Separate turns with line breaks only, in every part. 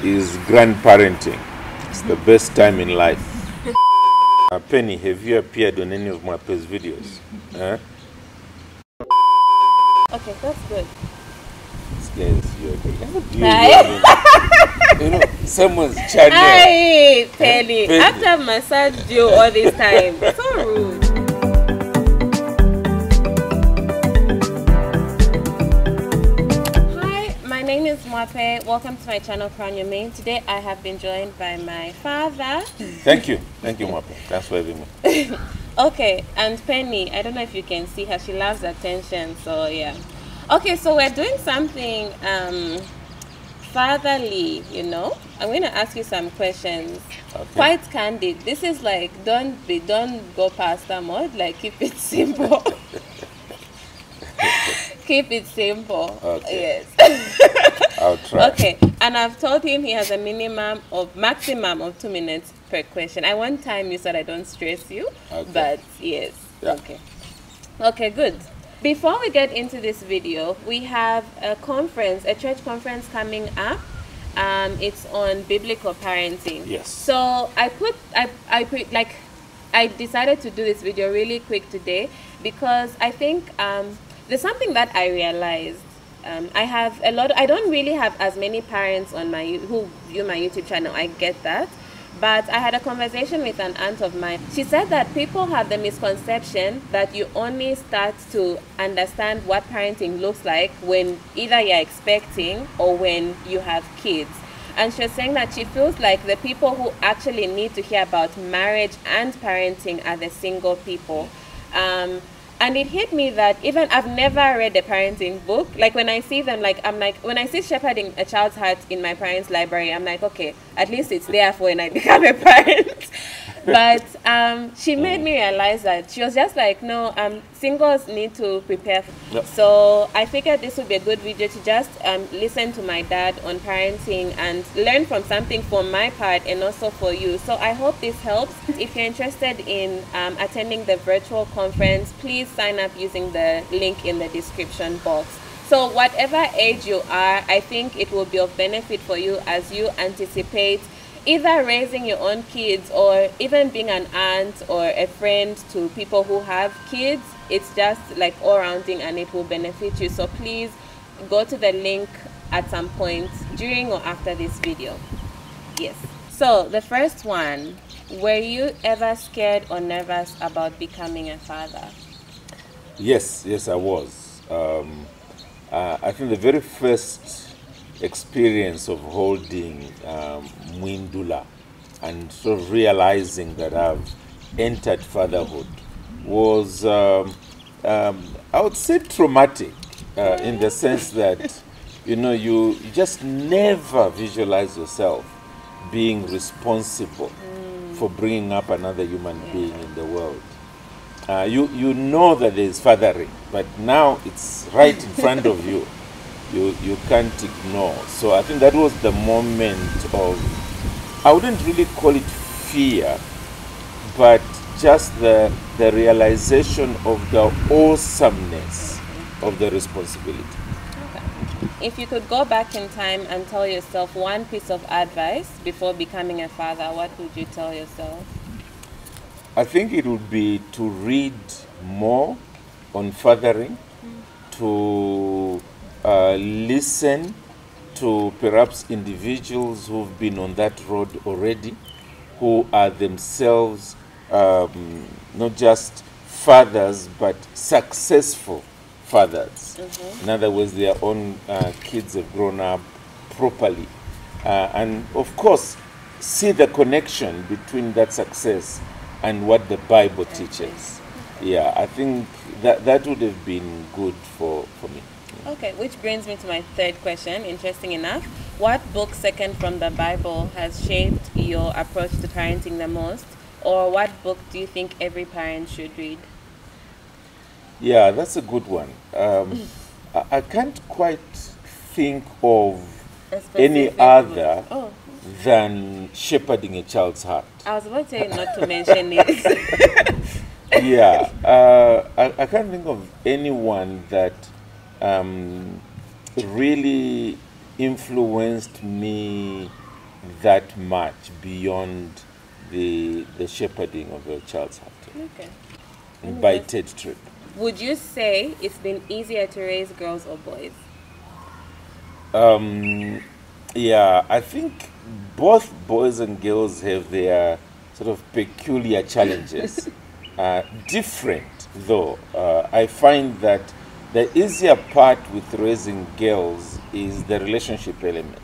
is grandparenting. It's the best time in life. Penny, have you appeared on any of my past videos? Huh?
Okay, that's good.
You know, someone's channel.
Hey, Penny. After I've massaged you all this time. So rude. Hi, my name is Mwape. Welcome to my channel, Crown Your Main. Today I have been joined by my father.
Thank you. Thank you, Mwape. Thanks for having me.
Okay, and Penny, I don't know if you can see her. She loves attention, so yeah. Okay, so we're doing something fatherly, you know. I'm going to ask you some questions. Okay. Quite candid. This is like, don't go pastor mode. Like, keep it simple. Keep it simple.
Okay.
Yes.
I'll try.
Okay, and I've told him he has a maximum of 2 minutes per question. I won't time you so that I don't stress you. Okay. But yes. Yeah. Okay. Okay, good. Before we get into this video, we have a church conference coming up. It's on biblical parenting.
Yes.
So I decided to do this video really quick today because I think there's something that I realized. I don't really have as many parents on who view my YouTube channel. I get that. But I had a conversation with an aunt of mine. She said that people have the misconception that you only start to understand what parenting looks like when either you're expecting or when you have kids. And she was saying that she feels like the people who actually need to hear about marriage and parenting are the single people. And it hit me that even I've never read a parenting book. Like when I see them, when I see shepherding a child's heart in my parents' library, I'm like, okay, at least it's there for when I become a parent. But she made me realize that she was just like, no, singles need to prepare. Yep. So I figured this would be a good video to just listen to my dad on parenting and learn from something for my part and also for you. So I hope this helps. If you're interested in attending the virtual conference, please sign up using the link in the description box. So whatever age you are, I think it will be of benefit for you as you anticipate either raising your own kids or even being an aunt or a friend to people who have kids. It's just like all-rounding and it will benefit you. So please go to the link at some point during or after this video. Yes. So the first one, were you ever scared or nervous about becoming a father?
Yes, I was. I think the very first experience of holding Mwindula and sort of realizing that I've entered fatherhood was, I would say, traumatic in the sense that, you just never visualize yourself being responsible for bringing up another human being in the world. You know that there is fathering, but now it's right in front of you. You can't ignore. So I think that was the moment of, I wouldn't really call it fear, but just the realization of the awesomeness of the responsibility.
Okay. If you could go back in time and tell yourself one piece of advice before becoming a father, what would you tell yourself?
I think it would be to read more on fathering, to listen to perhaps individuals who've been on that road already, who are themselves not just fathers, but successful fathers. In other words, their own kids have grown up properly. And of course, see the connection between that success and what the Bible teaches. Yeah, I think that would have been good for me.
Okay, which brings me to my third question, interesting enough. What book, second from the Bible, has shaped your approach to parenting the most? Or what book do you think every parent should read?
Yeah, that's a good one. I can't quite think of any other than Shepherding a Child's Heart.
I was about to say not to mention it.
Yeah, I can't think of anyone that really influenced me that much beyond the shepherding of your child's heart.
Okay.
By TED trip.
Would you say it's been easier to raise girls or boys?
Yeah, I think both boys and girls have their sort of peculiar challenges. Different, though. I find that the easier part with raising girls is the relationship element.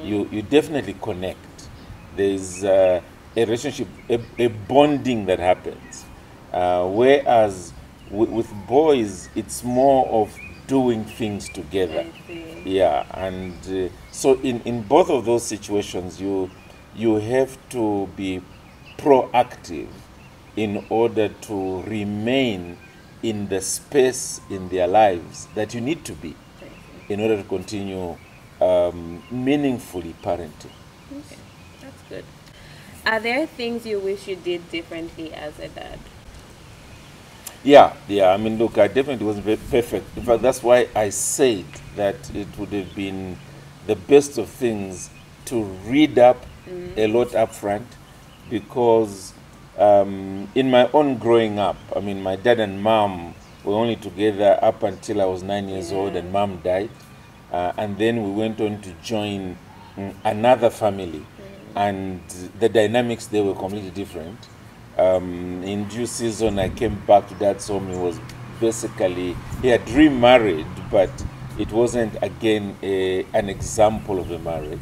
You definitely connect. There's a relationship, a bonding that happens. Whereas with boys, it's more of doing things together.
I see.
Yeah, and so in both of those situations, you have to be proactive in order to remain in the space in their lives that you need to be in order to continue meaningfully parenting.
Okay, that's good. Are there things you wish you did differently as a dad?
Yeah. I mean, look, I definitely wasn't perfect. In fact, that's why I said that it would have been the best of things to read up a lot up front, because in my own growing up, I mean, my dad and mom were only together up until I was 9 years old, and mom died. And then we went on to join another family, and the dynamics there were completely different. In due season, I came back to dad's home. He was basically, he had remarried, but it wasn't again an example of a marriage.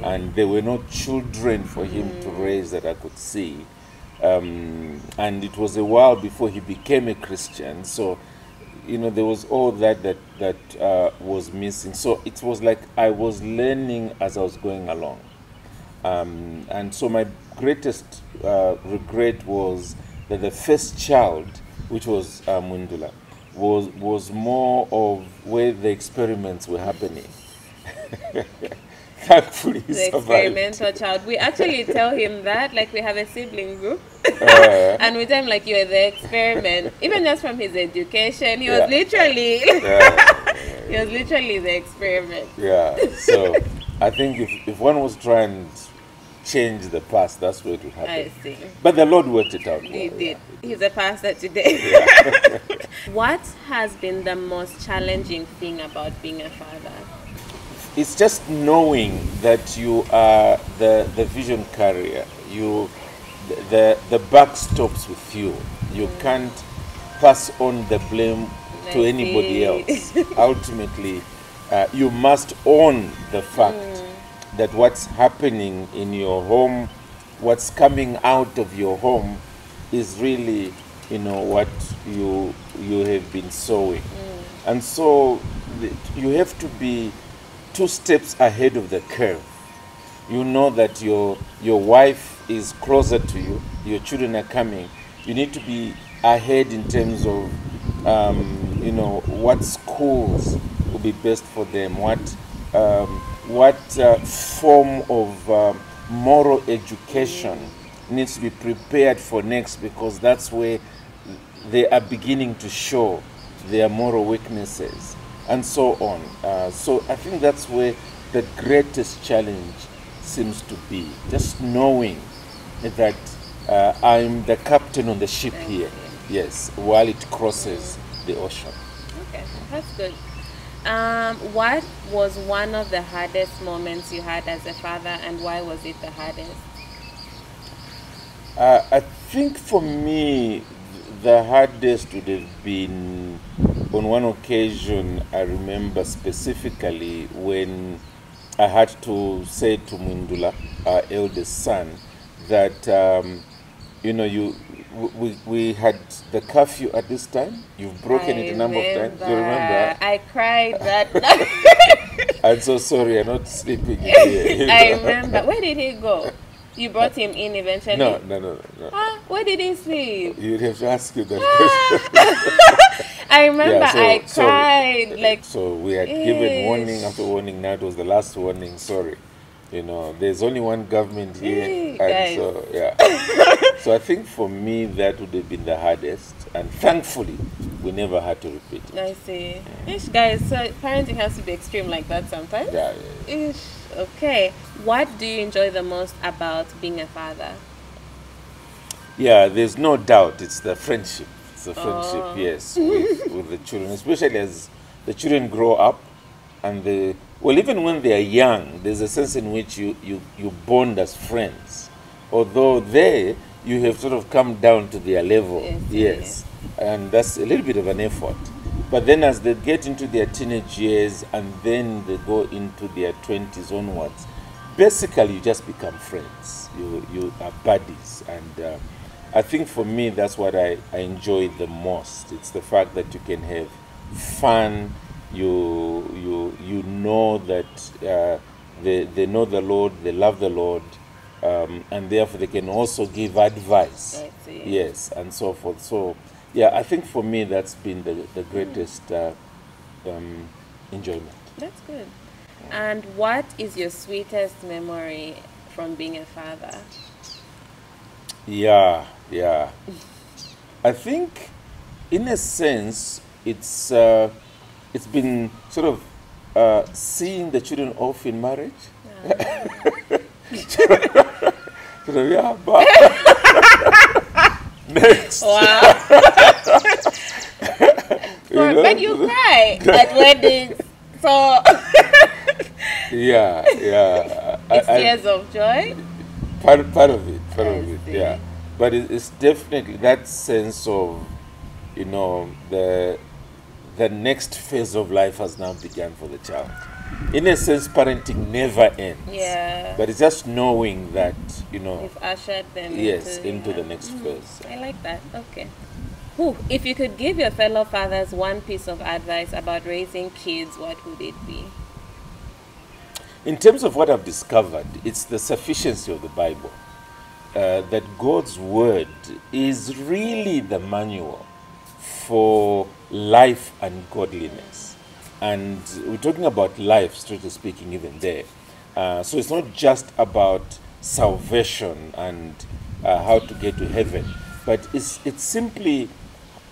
And there were no children for him to raise that I could see. And it was a while before he became a Christian. So, you know, there was all that was missing. So it was like I was learning as I was going along. And so my greatest regret was that the first child, which was Mundula, was more of where the experiments were happening. Thankfully, he
The
survived.
experimental child. We actually tell him that, like we have a sibling group, and we tell him like you're the experiment. Even just from his education, he was literally, he was literally the experiment.
Yeah. So I think if one was trying to change the past, that's where it would happen.
I see.
But the Lord worked it out.
He did. He's a pastor today. What has been the most challenging thing about being a father?
It's just knowing that you are the vision carrier. The buck stops with you. You can't pass on the blame to anybody else. Ultimately, you must own the fact that what's happening in your home, what's coming out of your home, is really, you know, what you have been sowing. And so you have to be 2 steps ahead of the curve. You know that your wife is closer to you, your children are coming. You need to be ahead in terms of you know, what schools will be best for them, what form of moral education needs to be prepared for next, because that's where they are beginning to show their moral weaknesses, and so on. So I think that's where the greatest challenge seems to be, just knowing that I'm the captain on the ship here, yes, while it crosses the ocean.
Okay, that's good. What was one of the hardest moments you had as a father, and why was it the hardest?
I think for me, the hardest would have been on one occasion. I remember specifically when I had to say to Mundula, our eldest son, that you know, we had the curfew at this time. You've broken it a number of times. Do you remember?
I cried that night.
I'm so sorry, I'm not sleeping in here.
I remember. Where did he go? You brought him in eventually?
No.
Where did he sleep?
You'd have to ask him that question.
I remember I cried.
So, so we had given warning after warning. Now it was the last warning. Sorry. You know, there's only one government here. And so, yeah. So I think for me that would have been the hardest, and thankfully we never had to repeat it.
I see. Ish, guys, so parenting has to be extreme like that sometimes.
Yeah, yeah.
Ish. Okay. What do you enjoy the most about being a father?
Yeah, there's no doubt it's the friendship. It's the friendship,
Oh.
yes, with the children, especially as the children grow up, and even when they are young, there's a sense in which you bond as friends. Although there you have sort of come down to their level, yes, and that's a little bit of an effort. But then as they get into their teenage years and then they go into their 20s onwards, basically you just become friends. You are buddies, and I think for me that's what I enjoy the most. It's the fact that you can have fun. You know that they know the Lord, they love the Lord, and therefore they can also give advice.
I see.
Yes, and so forth. So yeah, I think for me that's been the greatest enjoyment.
That's good. And what is your sweetest memory from being a father?
Yeah. I think, in a sense, it's been sort of seeing the children off in marriage. Sort of, yeah, but next.
Wow. But you cry at weddings, so
yeah.
it's tears of joy.
Part of it,
see.
yeah. But it's definitely that sense of, the next phase of life has now begun for the child. In a sense, parenting never ends.
Yeah.
But it's just knowing that,
You've ushered them
into the next phase.
I like that. Okay. If you could give your fellow fathers one piece of advice about raising kids, what would it be?
In terms of what I've discovered, it's the sufficiency of the Bible. That God's word is really the manual for life and godliness. And we're talking about life, strictly speaking, even there. So it's not just about salvation and how to get to heaven, but it's simply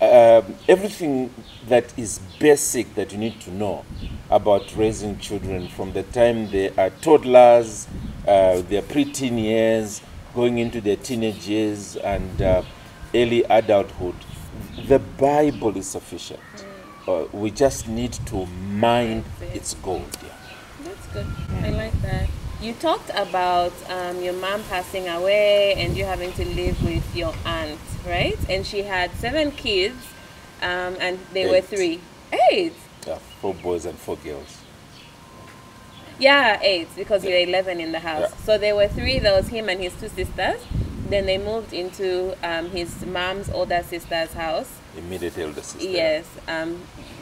everything that is basic that you need to know about raising children from the time they are toddlers, their preteen years, going into their teenage years, and early adulthood. The Bible is sufficient. We just need to mine its gold. Yeah.
That's good. I like that. You talked about your mom passing away and you having to live with your aunt, right? And she had 7 kids, and they were 3. 8?
Yeah, 4 boys and 4 girls.
Yeah, 8, because we were 11 in the house.
Yeah.
So there were 3. There was him and his 2 sisters. Then they moved into his mom's older sister's house.
Immediate elder sister.
Yes.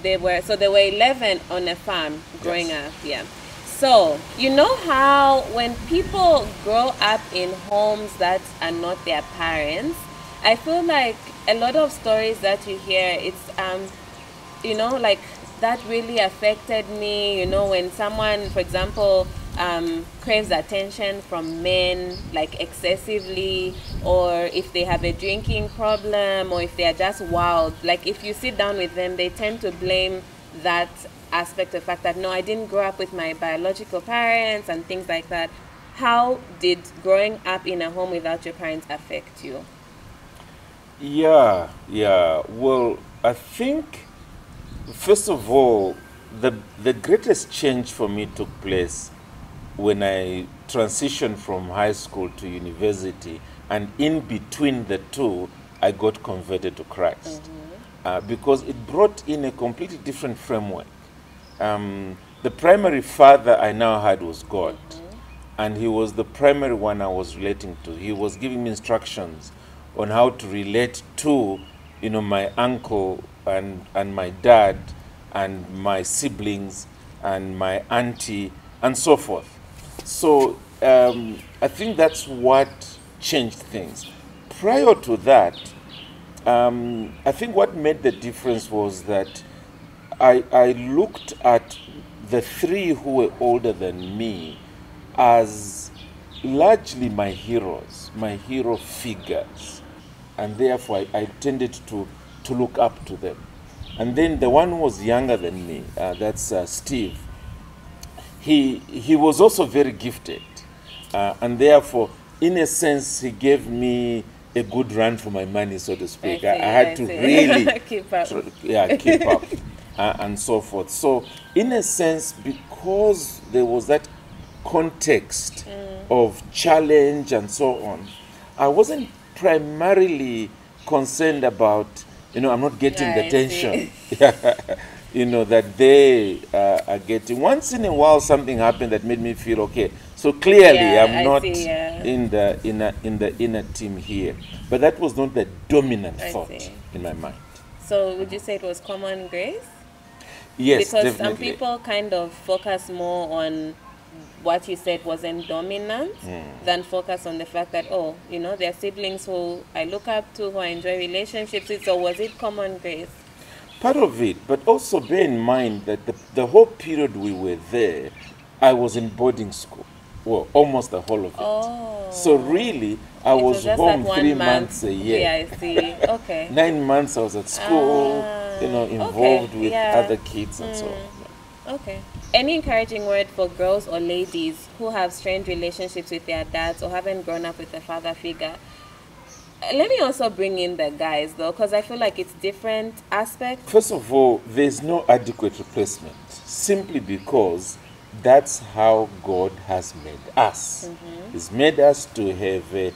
There were 11 on a farm growing up. Yeah. So you know how when people grow up in homes that are not their parents, I feel like a lot of stories that you hear, it's like that really affected me. When someone, for example, craves attention from men, like excessively, or if they have a drinking problem, or if they are just wild, like if you sit down with them, they tend to blame that aspect of the fact that, no, I didn't grow up with my biological parents and things like that. How did growing up in a home without your parents affect you?
Yeah. Well, I think, first of all, the greatest change for me took place when I transitioned from high school to university, and in between the two, I got converted to Christ. Because it brought in a completely different framework. The primary father I now had was God, and he was the primary one I was relating to. He was giving me instructions on how to relate to, my uncle and my dad and my siblings and my auntie and so forth. So I think that's what changed things. Prior to that, I think what made the difference was that I looked at the 3 who were older than me as largely my heroes, my hero figures. and therefore I tended to look up to them. And then the one who was younger than me, that's Steve, he was also very gifted, and therefore, in a sense, he gave me a good run for my money, so to speak. I had to really
keep up.
keep up, and so forth. So, in a sense, because there was that context of challenge and so on, I wasn't primarily concerned about, I'm not getting the attention, that they are getting. Once in a while, something happened that made me feel okay. So clearly, I'm not in the inner team here. But that was not the dominant thought in my mind.
So would you say it was common grace?
Yes,
because
definitely.
Some people kind of focus more on what you said wasn't dominant than focus on the fact that, there are siblings who I look up to, who I enjoy relationships with. So was it common grace?
Part of it, but also bear in mind that the whole period we were there, I was in boarding school. Well, almost the whole of it.
Oh.
So really, I was home 3 months a year.
Yeah, I see. Okay.
9 months I was at school, involved with other kids and so on.
Okay. Any encouraging word for girls or ladies who have strained relationships with their dads or haven't grown up with a father figure? Let me also bring in the guys, though, because I feel like it's different aspects.
First of all, there's no adequate replacement, simply because that's how God has made us. He's made us to have a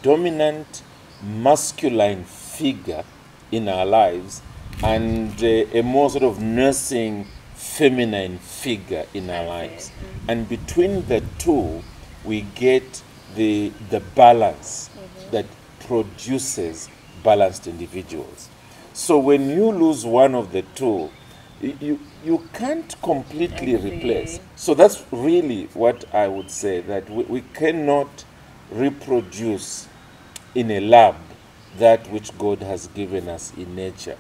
dominant masculine figure in our lives and a more sort of nursing feminine figure in our lives. And between the two, we get the balance that produces balanced individuals. So when you lose one of the two, you can't completely replace. So that's really what I would say, that we cannot reproduce in a lab that which God has given us in nature.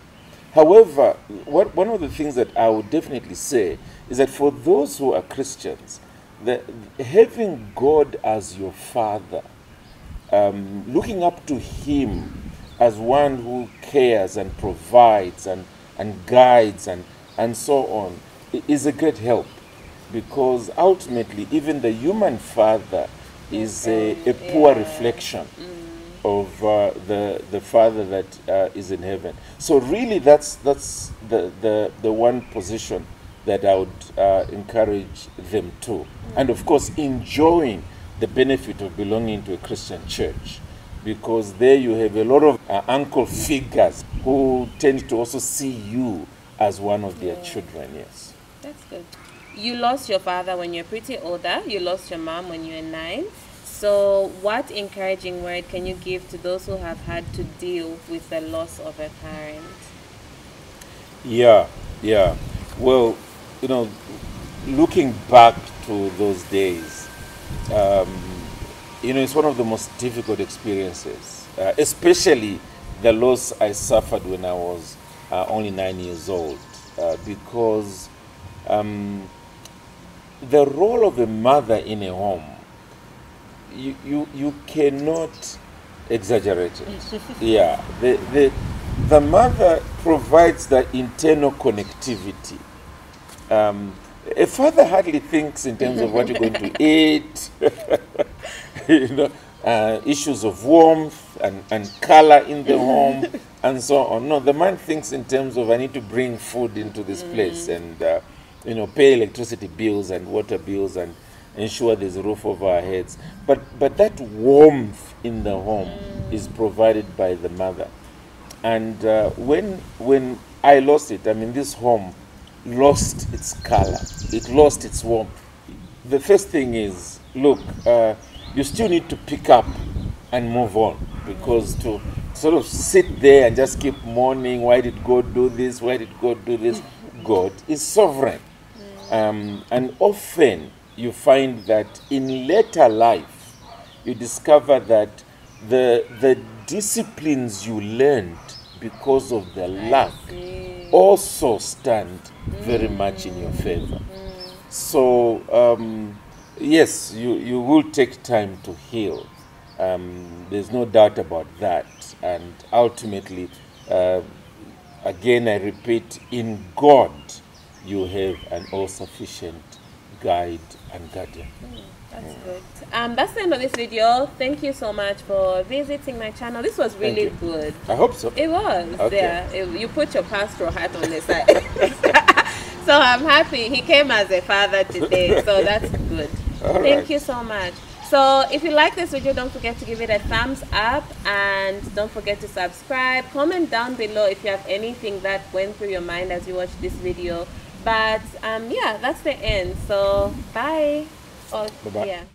However, one of the things that I would definitely say is that for those who are Christians, having God as your father, looking up to him as one who cares and provides and guides and so on is a great help, because ultimately even the human father is a poor reflection of the Father that is in heaven. So really that's the one position that I would encourage them to. And of course enjoying the benefit of belonging to a Christian church, because there you have a lot of uncle figures who tend to also see you as one of their children. Yes.
That's good. You lost your father when you're pretty older. You lost your mom when you were 9. So what encouraging word can you give to those who have had to deal with the loss of a parent?
Yeah. Well, looking back to those days, it's one of the most difficult experiences, especially the loss I suffered when I was only 9 years old, because the role of a mother in a home, you cannot exaggerate it. Yeah, the mother provides the internal connectivity. A father hardly thinks in terms of what you're going to eat, issues of warmth and color in the home and so on. No, the man thinks in terms of, I need to bring food into this place and pay electricity bills and water bills and ensure there's a roof over our heads. But that warmth in the home is provided by the mother. And when I lost it, this home lost its color, it lost its warmth. The first thing is, look, you still need to pick up and move on, because to sort of sit there and just keep mourning, why did God do this, why did God do this? God is sovereign. And often you find that in later life, you discover that the disciplines you learned because of the lack also stand very much in your favor. So yes, you will take time to heal. There's no doubt about that. and ultimately, again I repeat, in God you have an all-sufficient guide and guardian.
That's good. That's the end of this video. Thank you so much for visiting my channel. This was really good.
I hope so.
It was.
Okay.
Yeah. You put your pastoral hat on the side. So I'm happy. He came as a father today. So that's good. Thank you so much. So if you like this video, don't forget to give it a thumbs up and don't forget to subscribe. Comment down below if you have anything that went through your mind as you watched this video. But yeah, that's the end. So bye. Oh,
Bye-bye.
yeah.